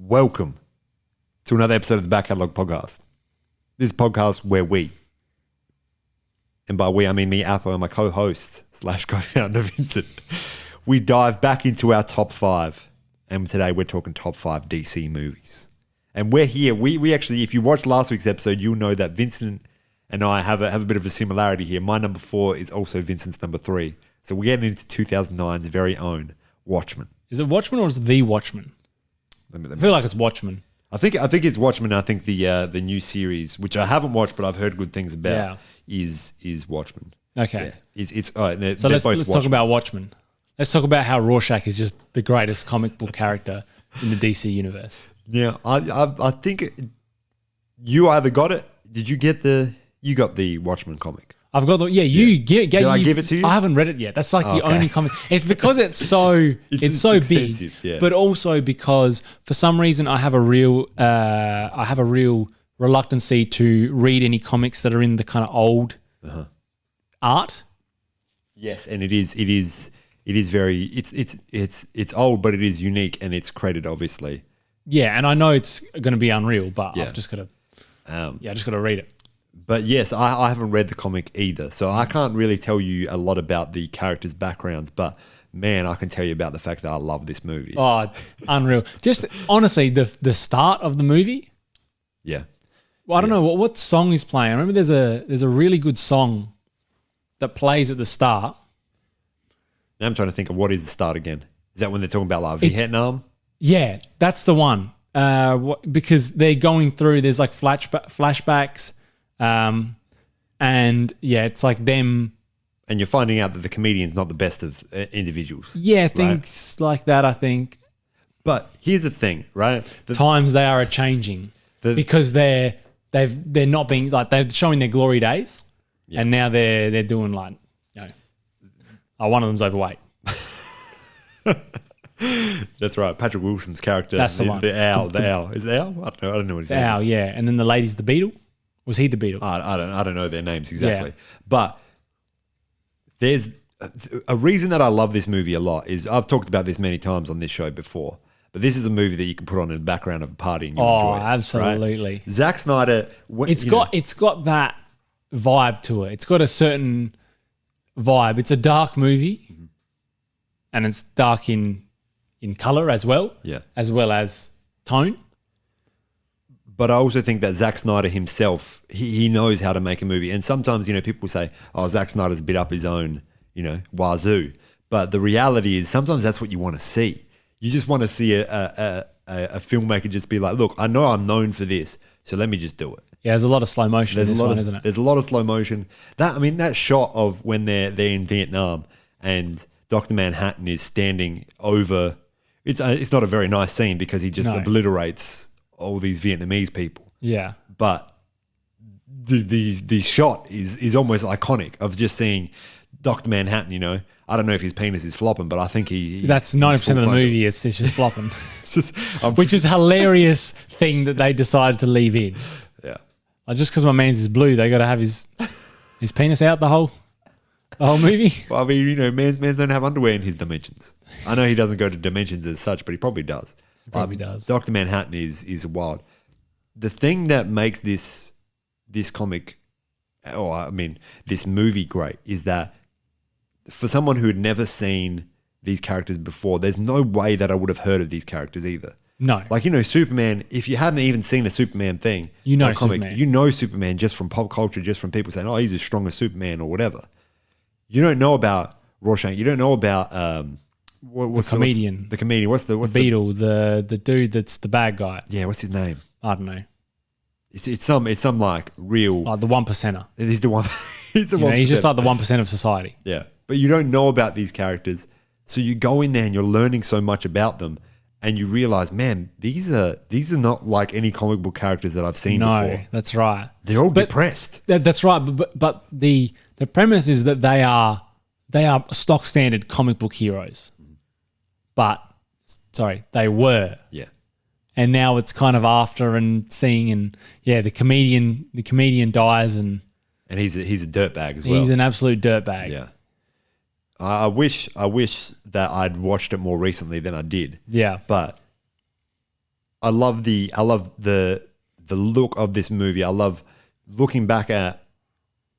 Welcome to another episode of the Back Catalogue podcast. This is a podcast where we, and by we I mean me, Apple, and my co-host / co-founder Vincent, we dive back into our top 5. And today we're talking top 5 DC movies. And we're here. We actually, if you watched last week's episode, you'll know that Vincent and I have a bit of a similarity here. My number 4 is also Vincent's number 3. So we're getting into 2009's very own Watchmen. Is it Watchmen or is it The Watchmen? I feel like it's Watchmen. I think it's Watchmen. I think the new series, which I haven't watched but I've heard good things about, is Watchmen. Okay. Yeah. So let's talk about Watchmen. Let's talk about how Rorschach is just the greatest comic book character in the DC universe. Yeah, I think you either got it. Did you get you got the Watchmen comic? I've got Did I give it to you? I haven't read it yet. That's like the only comic. It's because it's so big, but also because for some reason I have a real reluctancy to read any comics that are in the kind of old art. Yes, and it is very it's old, but it is unique and it's created obviously. Yeah, and I know it's going to be unreal, but I've just got to read it. But yes, I haven't read the comic either, so I can't really tell you a lot about the characters' backgrounds, but man, I can tell you about the fact that I love this movie. Oh, unreal. Just honestly, the start of the movie. Yeah. Well, I don't know what song is playing. I remember there's a really good song that plays at the start. Now I'm trying to think of what is the start again. Is that when they're talking about like Vietnam? Yeah, that's the one. Because they're going through, there's like flashbacks. And yeah, it's like them. And you're finding out that the comedian's not the best of individuals. Yeah, things like that, I think. But here's the thing, right? Times they are changing because they're not being like they're showing their glory days, and now they're doing like, one of them's overweight. That's right. Patrick Wilson's character. That's the one. The owl. Is it Owl? I don't know what his name is. Owl, yeah. And then the lady's the Beetle. Was he the Beetle? I don't know their names exactly. Yeah. But there's a reason that I love this movie a lot is I've talked about this many times on this show before, but this is a movie that you can put on in the background of a party and you enjoy it. Absolutely. Right? Zack Snyder. It's got that vibe to it. It's got a certain vibe. It's a dark movie, and it's dark in color as well. Yeah. As well as tone. But I also think that Zack Snyder himself, he knows how to make a movie. And sometimes, people say, Zack Snyder's a bit up his own, wazoo. But the reality is sometimes that's what you want to see. You just want to see a filmmaker just be like, look, I know I'm known for this, so let me just do it. Yeah, there's a lot of slow motion in this one, isn't it? There's a lot of slow motion. That shot of when they're in Vietnam and Dr. Manhattan is standing over, it's not a very nice scene because he just obliterates all these Vietnamese people. Yeah. But the shot is almost iconic of just seeing Dr. Manhattan, I don't know if his penis is flopping, but I think that's 90% of the movie, it's just flopping. It's just, which is a hilarious thing that they decided to leave in. Yeah. Like just because my man's is blue, they got to have his penis out the whole movie. Well, I mean, mans don't have underwear in his dimensions. I know he doesn't go to dimensions as such, but he probably does. Probably does. Dr. Manhattan is wild. The thing that makes this comic, this movie great is that for someone who had never seen these characters before, there's no way that I would have heard of these characters either. No. Like, Superman, if you hadn't even seen a Superman thing, comic, Superman. You know Superman just from pop culture, just from people saying, he's as strong as Superman or whatever. You don't know about Rorschach. You don't know about... What's the comedian? The comedian. What's the Beetle? The dude that's the bad guy. Yeah, what's his name? I don't know. It's some like real. Like the 1%er. He's the one. He's the one. He's just like the 1% of society. Yeah, but you don't know about these characters, so you go in there and you're learning so much about them, and you realize, man, these are not like any comic book characters that I've seen before. No, that's right. They're all depressed. That's right. But the premise is that they are stock standard comic book heroes. But, they were. Yeah. And now it's kind of after and seeing and, the comedian dies and he's a dirtbag as well. He's an absolute dirtbag. Yeah. I wish that I'd watched it more recently than I did. Yeah. But I love the look of this movie. I love looking back at,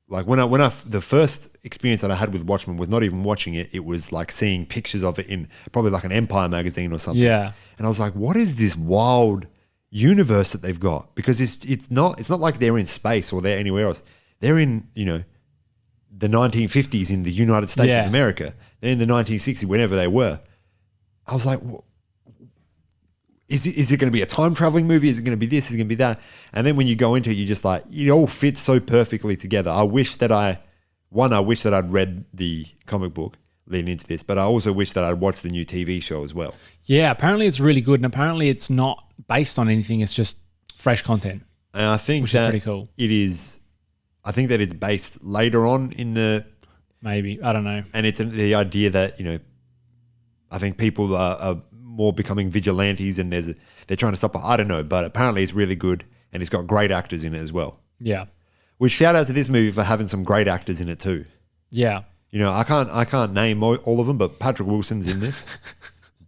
like, the first experience that I had with Watchmen was not even watching it. It was like seeing pictures of it in probably like an Empire magazine or something. Yeah. And I was like, what is this wild universe that they've got? Because it's not like they're in space or they're anywhere else. They're in, the 1950s in the United States of America. They're in the 1960s, whenever they were. I was like, is it going to be a time traveling movie? Is it going to be this? Is it going to be that? And then when you go into it, you're just like, it all fits so perfectly together. I wish that I'd read the comic book leading into this, but I also wish that I'd watched the new TV show as well. Yeah, apparently it's really good, and apparently it's not based on anything. It's just fresh content. And I think which is pretty cool. It is. I think that it's based later on in the. Maybe, I don't know. And it's the idea that I think people are more becoming vigilantes, and they're trying to stop. I don't know, but apparently it's really good, and it's got great actors in it as well. Yeah. Which, shout out to this movie for having some great actors in it too. Yeah. I can't name all of them, but Patrick Wilson's in this.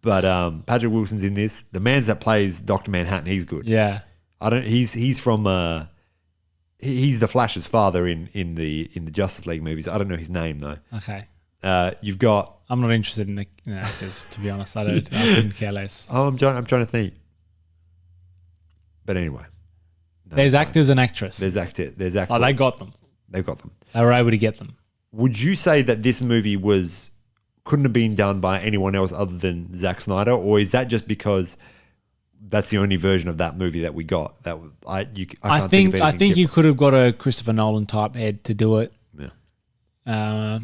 Patrick Wilson's in this. The man that plays Dr. Manhattan, he's good. Yeah. He's from he's the Flash's father in the Justice League movies. I don't know his name though. Okay. You've got. I'm not interested in the actors, to be honest. I couldn't care less. Oh, I'm trying to think. But anyway. No, there's actors and actresses. There's actors. Oh, they got them. They've got them. They were able to get them. Would you say that this movie couldn't have been done by anyone else other than Zack Snyder, or is that just because that's the only version of that movie that we got? I think you could have got a Christopher Nolan type head to do it. Yeah.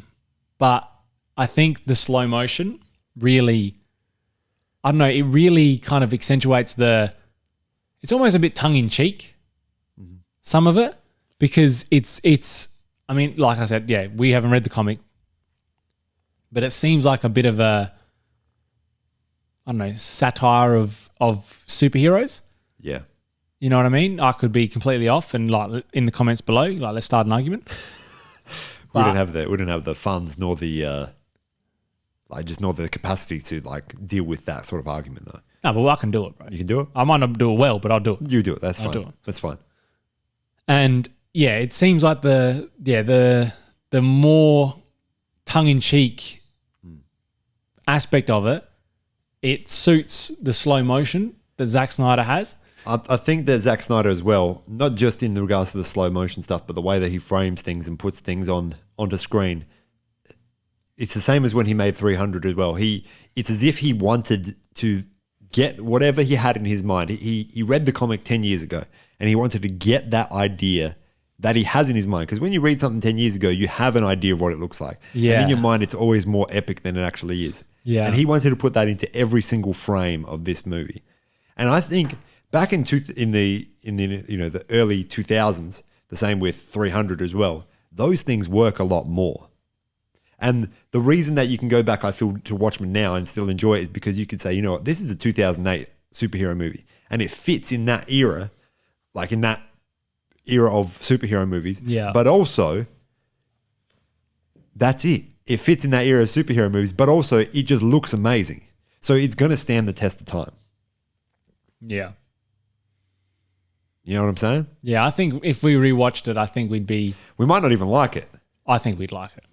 But I think the slow motion really, I don't know, it really kind of accentuates it's almost a bit tongue in cheek, some of it, because it's, I mean, like I said, yeah, we haven't read the comic, but it seems like a bit of a, I don't know, satire of superheroes. Yeah. You know what I mean? I could be completely off, and like in the comments below, like, let's start an argument. We don't have the funds nor the nor the capacity to like deal with that sort of argument though. No, but I can do it, bro. You can do it? I might not do it well, but I'll do it. You do it. That's fine. I'll do it. That's fine. And yeah, it seems like the more tongue-in-cheek aspect of it suits the slow motion that Zack Snyder has. I think that Zack Snyder as well, not just in regards to the slow motion stuff, but the way that he frames things and puts things onto screen. It's the same as when he made 300 as well. It's as if he wanted to get whatever he had in his mind. He read the comic 10 years ago, and he wanted to get that idea that he has in his mind. Because when you read something 10 years ago, you have an idea of what it looks like. Yeah. And in your mind, it's always more epic than it actually is. Yeah. And he wanted to put that into every single frame of this movie. And I think back in the early 2000s, the same with 300 as well, those things work a lot more. And the reason that you can go back, I feel, to Watchmen now and still enjoy it is because you could say, you know what, this is a 2008 superhero movie, and it fits in that era, like in that era of superhero movies. Yeah. But also, that's it. It fits in that era of superhero movies, but also it just looks amazing. So it's going to stand the test of time. Yeah. You know what I'm saying? Yeah, I think if we rewatched it, I think we might not even like it. I think we'd like it.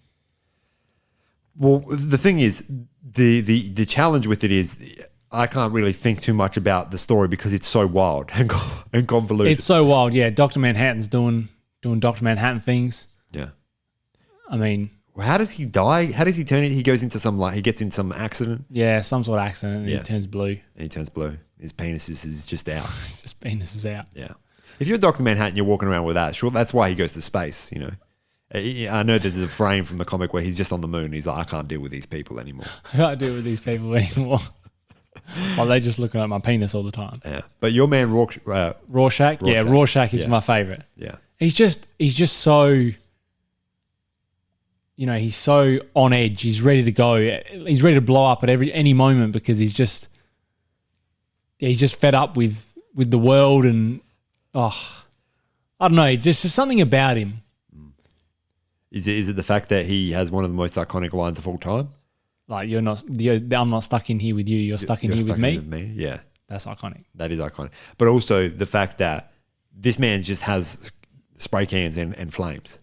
Well, the thing is, the challenge with it is I can't really think too much about the story because it's so wild and convoluted. It's so wild, yeah. Dr. Manhattan's doing Dr. Manhattan things. Yeah. I mean... Well, how does he die? How does he turn it? He goes into he gets in some accident? Yeah, some sort of accident, and he turns blue. And he turns blue. His penis is just out. His penis is out. Yeah. If you're Dr. Manhattan, you're walking around with that. Sure, that's why he goes to space, you know. I know there's a frame from the comic where he's just on the moon. He's like, I can't deal with these people anymore. I can't deal with these people anymore. Well, they're just looking at my penis all the time. Yeah. But your man Rorschach? Yeah, Rorschach is my favorite. Yeah. He's just so, you know, he's so on edge. He's ready to go. He's ready to blow up at any moment because he's just fed up with the world, and I don't know. There's just something about him. Is it the fact that he has one of the most iconic lines of all time? Like, I'm not stuck in here with you. You're stuck in here with me. Yeah. That's iconic. That is iconic. But also the fact that this man just has spray cans and flames.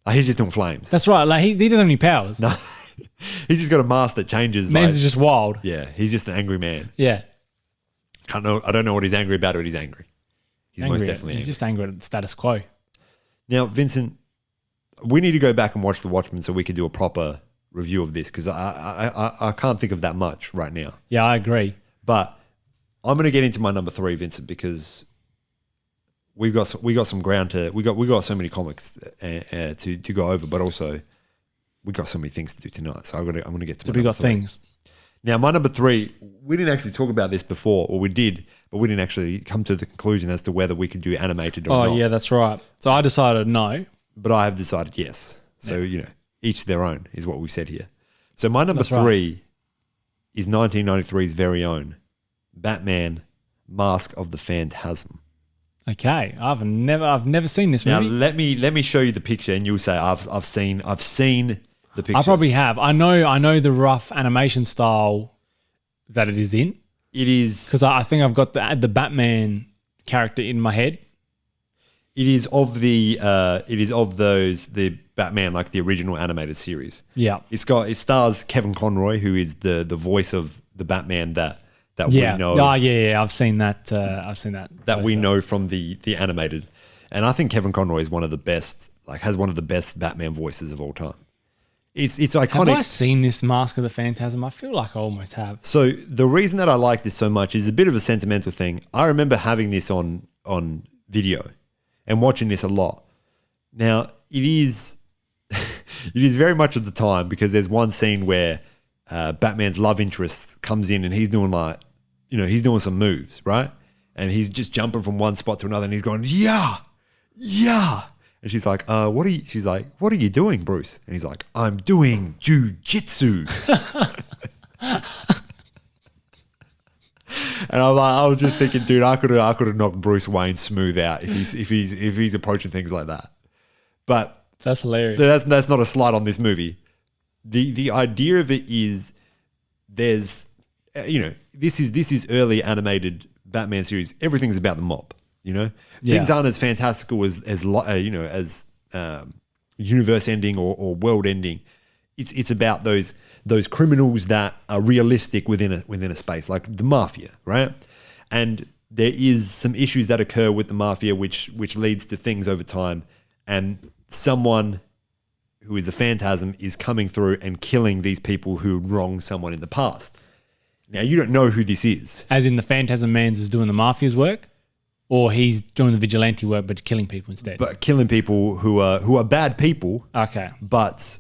Like he's just doing flames. That's right. Like he doesn't have any powers. No. He's just got a mask that changes. Man's just wild. Yeah, he's just an angry man. Yeah. I don't know what he's angry about, but he's angry. He's most definitely angry. He's just angry at the status quo. Now, Vincent, we need to go back and watch The Watchmen so we can do a proper review of this because I can't think of that much right now. Yeah, I agree. But I'm going to get into my number 3, Vincent, because we got some ground to we got so many comics to go over, but also we got so many things to do tonight. So I'm going to get to. So we got 3. things. Now, my number 3, we didn't actually talk about this before, or we did, but we didn't actually come to the conclusion as to whether we could do animated or not. Oh, yeah, that's right. So I decided no. But I have decided yes. So, each their own is what we said here. So my number That's 3 right. is 1993's very own Batman Mask of the Phantasm. Okay, I've never seen this Now, movie. let me show you the picture and you'll say I've seen the picture. I probably have. I know the rough animation style that it is in. It is because I think I've got the Batman character in my head. It is of the Batman, like the original animated series. Yeah. It stars Kevin Conroy, who is the voice of the Batman that we know. Oh yeah, I've seen that. That we know from the animated. And I think Kevin Conroy is one of the best, has one of the best Batman voices of all time. It's iconic. Have I seen this Mask of the Phantasm? I feel like I almost have. So the reason that I like this so much is a bit of a sentimental thing. I remember having this on video and watching this a lot. Now, it is very much of the time because there's one scene where Batman's love interest comes in and he's doing he's doing some moves, right? And he's just jumping from one spot to another and he's going, yeah. And she's like, she's like, what are you doing, Bruce? And he's like, I'm doing jujitsu. And I was just thinking, dude, I could have knocked Bruce Wayne smooth out if he's approaching things like that. But that's hilarious. That's not a slight on this movie. The idea of it is there's this is early animated Batman series. Everything's about the mob. Things aren't as fantastical as universe ending or world ending. It's about those criminals that are realistic within a space, like the mafia, right? And there is some issues that occur with the mafia, which leads to things over time, and someone who is the Phantasm is coming through and killing these people who wronged someone in the past. Now you don't know who this is, as in the Phantasm Man's is doing the mafia's work. Or he's doing the vigilante work, but killing people instead. But killing people who are bad people. Okay. But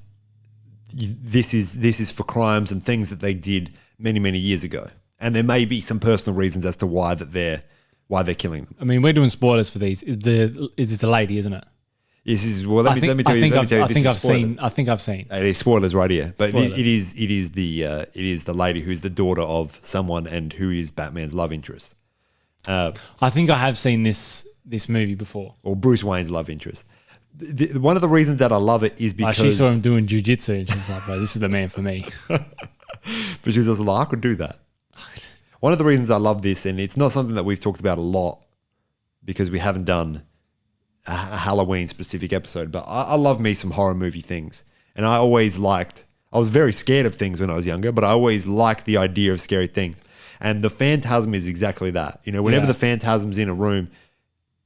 this is for crimes and things that they did many, many years ago, and there may be some personal reasons as to why they're killing them. I mean, we're doing spoilers for these. Is this a lady, isn't it? Yes. Well, let me tell you. I think I've seen. It is spoilers right here, but Spoilers. it is the lady who's the daughter of someone and who is Batman's love interest. I think I have seen this movie before. Or Bruce Wayne's love interest. One of the reasons that I love it is because she saw him doing jujitsu and she's like, "Bro, this is the man for me." But she was also like, "I could do that." One of the reasons I love this, and it's not something that we've talked about a lot because we haven't done a Halloween specific episode, but I love me some horror movie things, and I was very scared of things when I was younger, but I always liked the idea of scary things. And the Phantasm is exactly that. Whenever the Phantasm's in a room,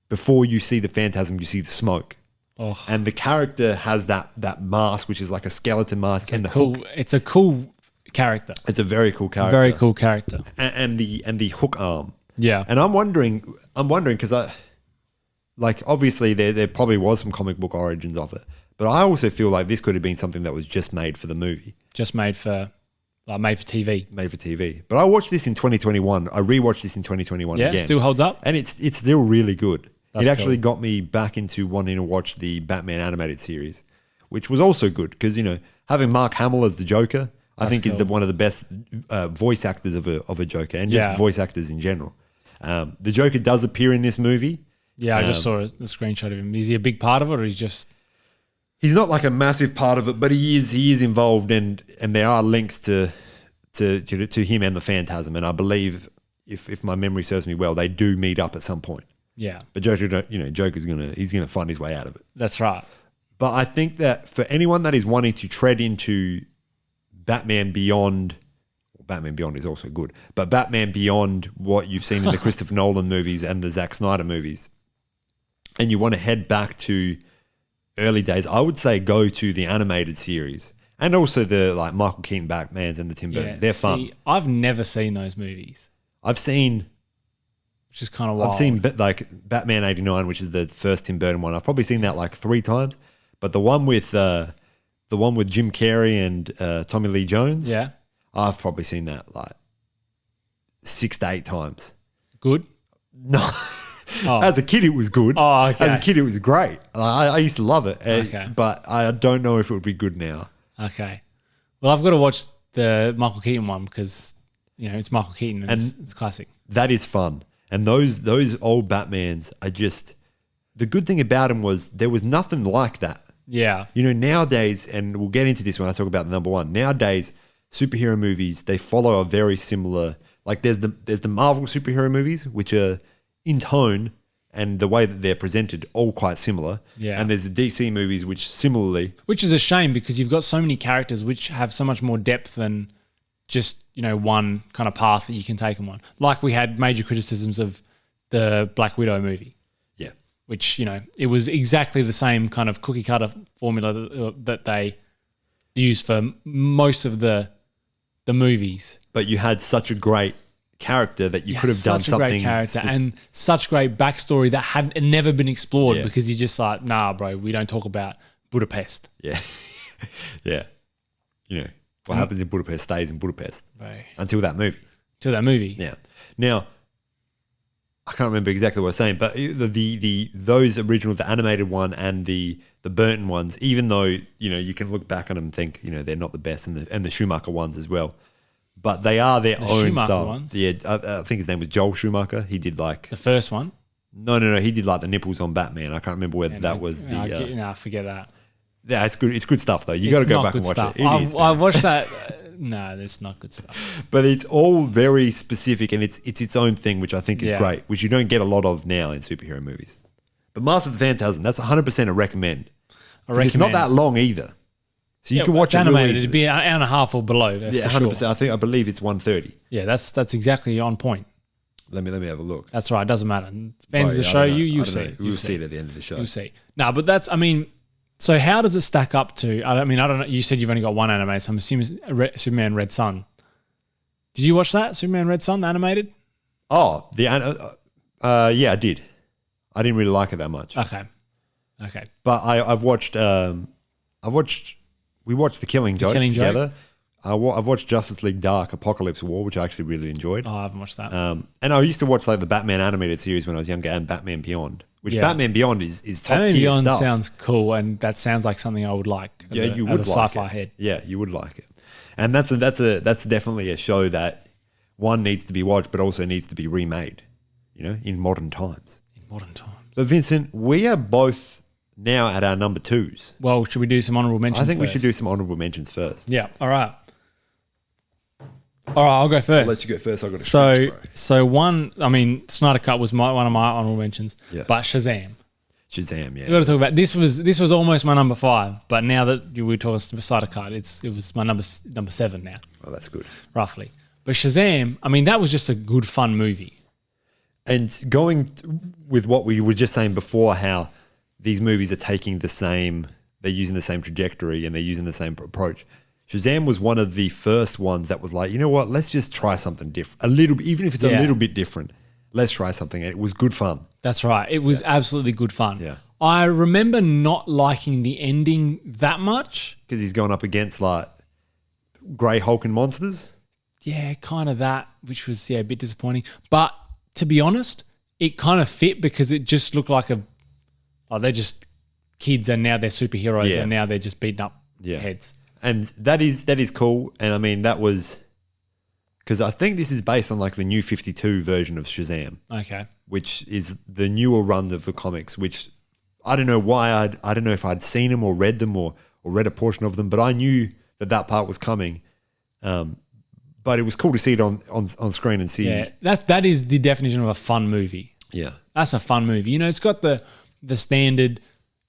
before you see the Phantasm, you see the smoke. Oh. And the character has that mask, which is like a skeleton mask. It's a cool character. It's a very cool character. Very cool character. And the hook arm. Yeah. And I'm wondering because obviously there probably was some comic book origins of it, but I also feel like this could have been something that was just made for the movie. Just made for TV. Made for TV. But I watched this in 2021. I rewatched this in 2021 again. Yeah, still holds up? And it's still really good. That's it actually cool. got me back into wanting to watch the Batman animated series, which was also good because, having Mark Hamill as the Joker, I think is one of the best voice actors of a Joker and just voice actors in general. The Joker does appear in this movie. Yeah, I just saw a screenshot of him. Is he a big part of it or he's just... He's not like a massive part of it, but he is involved, and there are links to him and the Phantasm. And I believe if my memory serves me well, they do meet up at some point. Yeah. But Joker's he's gonna find his way out of it. That's right. But I think that for anyone that is wanting to tread into Batman Beyond is also good, but Batman Beyond what you've seen in the Christopher Nolan movies and the Zack Snyder movies, and you want to head back to early days, I would say go to the animated series and also the like Michael Keaton Batmans and the Tim Burtons. They're fun. I've never seen those movies. I've seen, which is kind of wild. I've seen like Batman 89, which is the first Tim Burton one. I've probably seen that like 3 times, but the one with Jim Carrey and Tommy Lee Jones, yeah, I've probably seen that like 6 to 8 times. Good? No. Oh. As a kid, it was good. Oh, okay. As a kid, it was great. I used to love it, okay. But I don't know if it would be good now. Okay. Well, I've got to watch the Michael Keaton one because, it's Michael Keaton and it's classic. That is fun. And those old Batmans are just, the good thing about them was there was nothing like that. Yeah. Nowadays, and we'll get into this when I talk about the number one, nowadays, superhero movies, they follow a very similar, like there's the Marvel superhero movies, which are in tone and the way that they're presented all quite similar. Yeah. And there's the DC movies, which similarly... Which is a shame because you've got so many characters which have so much more depth than just, one kind of path that you can take them on. Like we had major criticisms of the Black Widow movie. Yeah. Which, it was exactly the same kind of cookie cutter formula that they used for most of the movies. But you had such a great character that you could have done something. Such a great character and such great backstory that had never been explored because you're just like, nah, bro, we don't talk about Budapest. Yeah. Yeah. What happens in Budapest stays in Budapest. Right. Until that movie. Yeah. Now, I can't remember exactly what I was saying, but those original, the animated one and the Burton ones, even though, you can look back on them and think, they're not the best, and the Schumacher ones as well. But they are their own Schumacher style. Ones? Yeah, I think his name was Joel Schumacher. He did like... The first one? No. He did like the nipples on Batman. I can't remember whether that was the... No, forget that. Yeah, it's good. It's good stuff though. You got to go back and watch it. I watched that. No, that's not good stuff. But it's all very specific and it's its own thing, which I think is great, which you don't get a lot of now in superhero movies. But Master of the Phantasm, that's 100% a recommend. It's not that long either. So you can watch it animated. Really it'd be an hour and a half or below. Yeah, 100%. Sure. I believe it's 1:30. Yeah, that's exactly on point. Let me have a look. That's right. It doesn't matter. Fans of the show, you see. We'll see it at the end of the show. You'll see. No, but that's, so how does it stack up to, I don't know. You said you've only got one anime, so I'm assuming Superman Red Sun. Did you watch that, Superman Red Sun, the animated? Oh, yeah, I did. I didn't really like it that much. Okay. But we watched The Killing Joke together. I've watched Justice League Dark Apocalypse War, which I actually really enjoyed. Oh, I haven't watched that. And I used to watch like the Batman animated series when I was younger and Batman Beyond, which Batman Beyond is top Batman tier Beyond stuff. Sounds cool, and that sounds like something I would like. You would as a like sci-fi it. head. Yeah, you would like it. And that's definitely a show that one needs to be watched, but also needs to be remade, in modern times. But Vincent, we are both now at our number 2s. Well, should we do some honorable mentions? I think we should do some honorable mentions first. Yeah. All right, I'll go first. I'll let you go first. I've got a So one, Snyder Cut was one of my honorable mentions. Yeah. But Shazam, yeah. We got to talk about this. Was almost my number 5, but now that we were talking Snyder Cut, it was my number 7 now. Oh, that's good. Roughly. But Shazam, that was just a good, fun movie. And going with what we were just saying before, how these movies are taking they're using the same trajectory and they're using the same approach. Shazam was one of the first ones that was like, you know what, let's just try something different. A little bit, even if it's a little bit different, let's try something. And it was good fun. That's right. It was absolutely good fun. Yeah. I remember not liking the ending that much. Because he's going up against like Grey Hulk and monsters. Yeah, kind of that, which was a bit disappointing. But to be honest, it kind of fit because it just looked like they're just kids and now they're superheroes and now they're just beating up heads. And that is cool. And that was because I think this is based on like the New 52 version of Shazam. Okay. Which is the newer run of the comics, which I don't know why I don't know if I'd seen them or read them or read a portion of them, but I knew that part was coming. But But it was cool to see it on screen and see. Yeah, that is the definition of a fun movie. Yeah. That's a fun movie. You know, it's got the standard,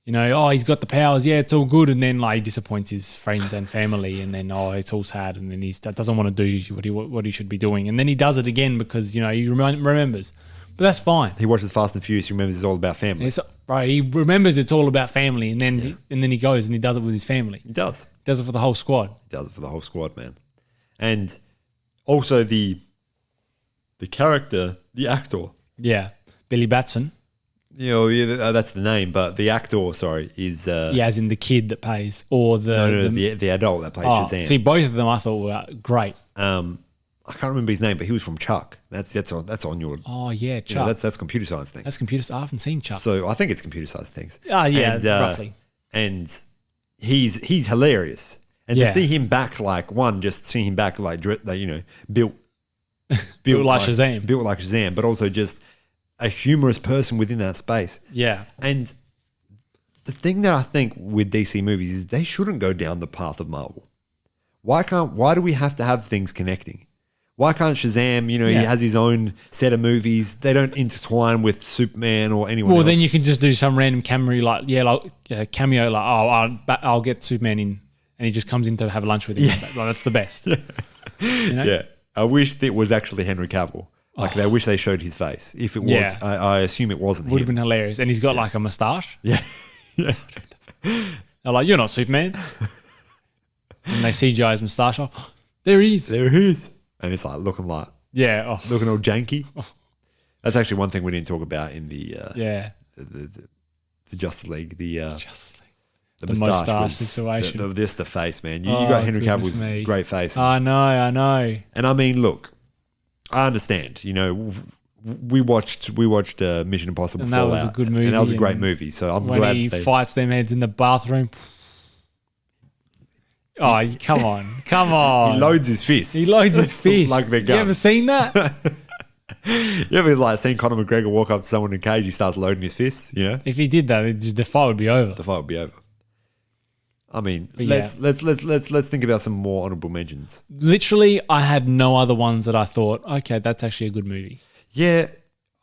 you know, oh, he's got the powers. Yeah, it's all good. And then, like, he disappoints his friends and family. And then, oh, it's all sad. And then he doesn't want to do what he should be doing. And then he does it again because, you know, he remembers. But that's fine. He watches Fast and Furious. He remembers it's all about family. Right. He remembers it's all about family. And then, he goes and he does it with his family. He does. He does it for the whole squad. He does it for the whole squad, man. And also the character, the actor. Yeah. Billy Batson. You know, that's the name, but the actor, sorry, is... as in the kid that plays, or the adult that plays Shazam. See, both of them I thought were great. I can't remember his name, but he was from Chuck. That's on your... Oh, yeah, Chuck. You know, that's computer science things. That's computer science. I haven't seen Chuck. So I think it's computer science things. Oh, yeah, and, roughly. And he's hilarious. And to see him back, like, just seeing him back, like you know, built like Shazam. Built like Shazam, but also just a humorous person within that space. Yeah. And the thing that I think with DC movies is they shouldn't go down the path of Marvel. Why do we have to have things connecting? Why can't Shazam, you know, he has his own set of movies. They don't intertwine with Superman or anyone else. Well, then you can just do some random cameo, cameo, I'll get Superman in, and he just comes in to have lunch with him. Yeah. Like, that's the best. You know? Yeah. I wish it was actually Henry Cavill. Like, I wish they showed his face. If it was, I assume it wasn't him. Would have been hilarious. And he's got like a moustache. Yeah. Yeah. They're like, you're not Superman. And they CGI his moustache off. There he is. There he is. And it's like looking all janky. Oh. That's actually one thing we didn't talk about in the Justice League. The moustache situation. The face, man. You got Henry Cavill's great face. I know. And I mean, look, I understand. You know, we watched Mission Impossible and that Fallout, was a good movie. And that was a great movie. So I'm glad when he fights them heads in the bathroom. Oh, come on. He loads his fists. Like they're guns. You ever seen that? You ever seen Conor McGregor walk up to someone in a cage, he starts loading his fists, you know? If he did that, the fight would be over. The fight would be over. I mean, let's think about some more honorable mentions. Literally, I had no other ones that I thought, okay, that's actually a good movie. Yeah,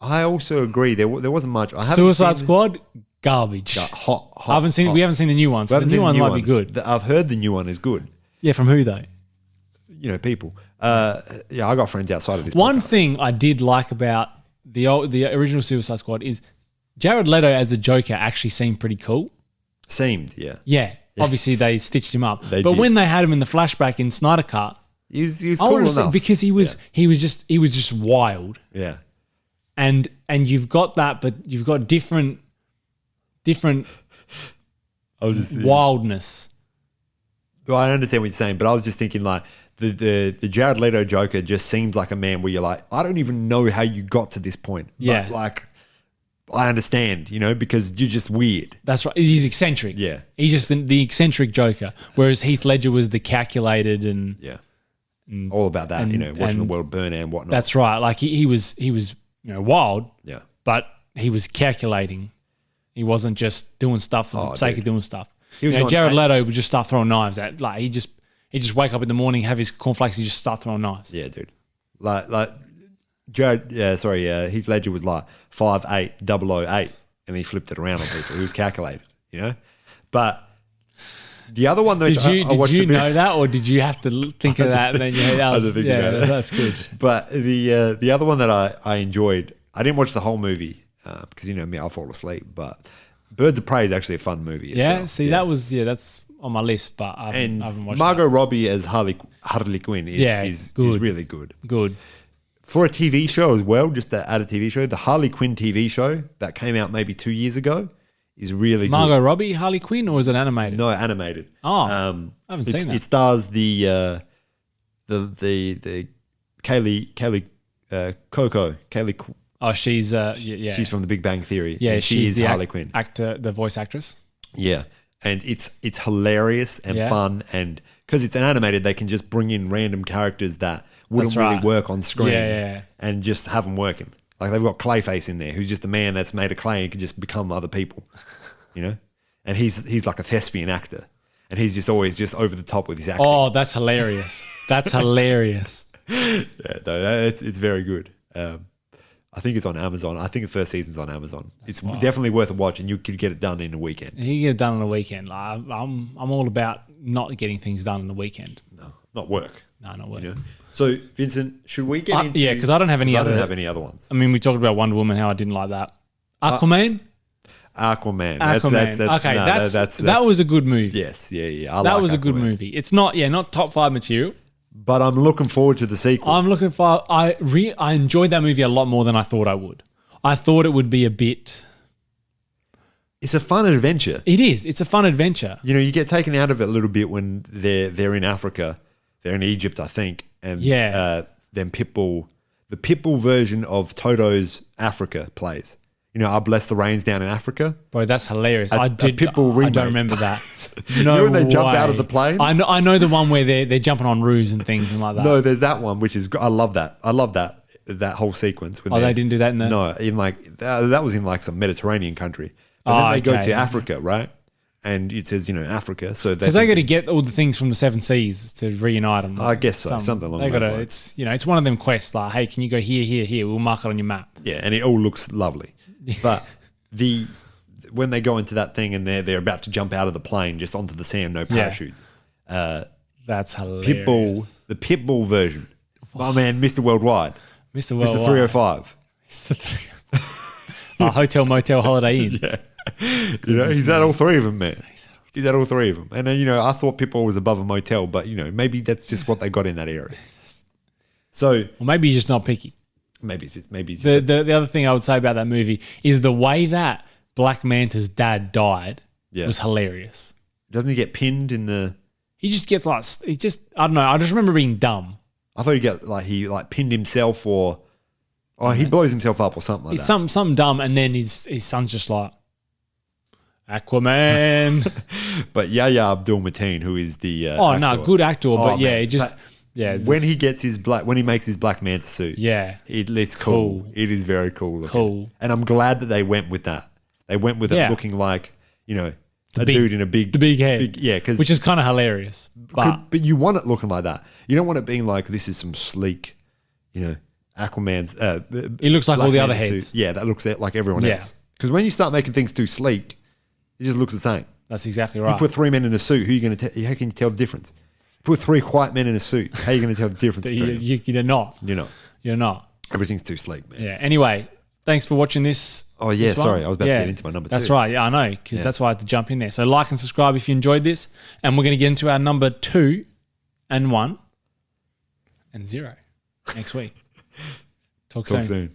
I also agree. There wasn't much. Suicide Squad, garbage. Hot. We haven't seen the new one, so the new one might be good. I've heard the new one is good. Yeah, from who though? You know, people. I got friends outside of this. One podcast. thing I did like about the original Suicide Squad is Jared Leto as the Joker actually seemed pretty cool. Yeah. Obviously, they stitched him up, but when they had him in the flashback in Snyder Cut, he was cool enough because he was just wild. Yeah, and you've got that, but you've got different wildness. Well, I understand what you're saying, but I was just thinking like the Jared Leto Joker just seems like a man where you're like, I don't even know how you got to this point. But like, I understand, you know, because you're just weird. That's right. He's eccentric. Yeah. He's just the eccentric Joker, whereas Heath Ledger was the calculated and all about that, watching the world burn and whatnot. That's right. Like he was wild. Yeah. But he was calculating. He wasn't just doing stuff for the sake of doing stuff. Jared Leto would just start throwing knives at. Like he just wake up in the morning, have his cornflakes, and just start throwing knives. Yeah, dude. Like Heath Ledger was like 5'8", 008, and he flipped it around on people. He was calculated, you know. But the other one, did you know that, or did you have to think of that? And then that's good. But the other one that I enjoyed, I didn't watch the whole movie because you know me, I'll fall asleep. But Birds of Prey is actually a fun movie. That's on my list, but I haven't watched Margot Robbie as Harley Quinn is really good. Good. For a TV show as well, just to add a TV show, the Harley Quinn TV show that came out maybe 2 years ago is really Margot Robbie, Harley Quinn, or is it animated? No, animated. Oh, I haven't seen that. It stars the Kaylee Coco. Kaylee. Oh, she's She's from The Big Bang Theory. Yeah, she is Harley Quinn. The voice actress. Yeah, and it's hilarious and fun, and because it's an animated, they can just bring in random characters that wouldn't really work on screen and just have them working. Like they've got Clayface in there, who's just a man that's made of clay and can just become other people, you know? And he's like a thespian actor, and he's just always just over the top with his acting. Oh, that's hilarious. That's hilarious. It's very good. I think it's on Amazon. I think the first season's on Amazon. It's definitely worth a watch, and you could get it done in a weekend. You can get it done in a weekend. I'm all about not getting things done in a weekend. No, not work. No, not work. You know? So, Vincent, should we get into... Yeah, because I don't have any other ones. I mean, we talked about Wonder Woman, how I didn't like that. Aquaman? Aquaman. That was a good movie. Yes, yeah. That was a good movie. It's not top 5 material. But I'm looking forward to the sequel. I enjoyed that movie a lot more than I thought I would. I thought it would be a bit... It's a fun adventure. It is. It's a fun adventure. You know, you get taken out of it a little bit when they're in Africa. They're in Egypt, I think. And then Pitbull, the Pitbull version of Toto's Africa plays. You know, I Bless the Rains down in Africa. Bro, that's hilarious. A Pitbull remake. I don't remember that. You know when they jump out of the plane? I know the one where they're jumping on roofs and things and like that. No, there's that one, which is... I love that. I love that whole sequence. They didn't do that in the... No, that was in like some Mediterranean country. But then they go to Africa, right? And it says, Africa. So because they got to get all the things from the Seven Seas to reunite them. I guess so. Something along those lines. It's one of them quests like, hey, can you go here? We'll mark it on your map. Yeah, and it all looks lovely. But when they go into that thing and they're about to jump out of the plane just onto the sand, no parachute. That's hilarious. The Pitbull version. Oh man, Mr. Worldwide. Mr. Worldwide. Mr. 305. Mr. 305. Hotel, Motel, Holiday Inn. Yeah. He's had all three of them, man. He's had all three of them. And then, I thought Pitbull was above a motel, but, maybe that's just what they got in that area. So... Or maybe he's just not picky. Maybe it's just the other thing I would say about that movie is the way that Black Manta's dad died was hilarious. Doesn't he get pinned in the... He just gets I don't know. I just remember being dumb. I thought he pinned himself or... Oh, he blows himself up or something like that. Something dumb, and then his son's just like... Aquaman. But Yahya Abdul-Mateen, who is the actor. Good actor, but it just... when he gets when he makes his Black Manta suit, it's cool. It is very cool looking. Cool. And I'm glad that they went with that. They went with it looking like, a dude in a big head. Which is kind of hilarious. But you want it looking like that. You don't want it being like, this is some sleek, Aquaman's... He looks like Black all the Manta other heads. Suit. Yeah, that looks like everyone else. Because when you start making things too sleek, it just looks the same. That's exactly right. You put 3 men in a suit, how can you tell the difference? Put 3 white men in a suit. How are you going to tell the difference between them? You're not. You're not. Everything's too sleek, man. Yeah. Anyway, thanks for watching this. Oh, yeah. Sorry. I was about to get into my number 2. That's right. Yeah, I know. Because that's why I had to jump in there. So like and subscribe if you enjoyed this. And we're going to get into our number 2 and 1 and 0 next week. Talk soon.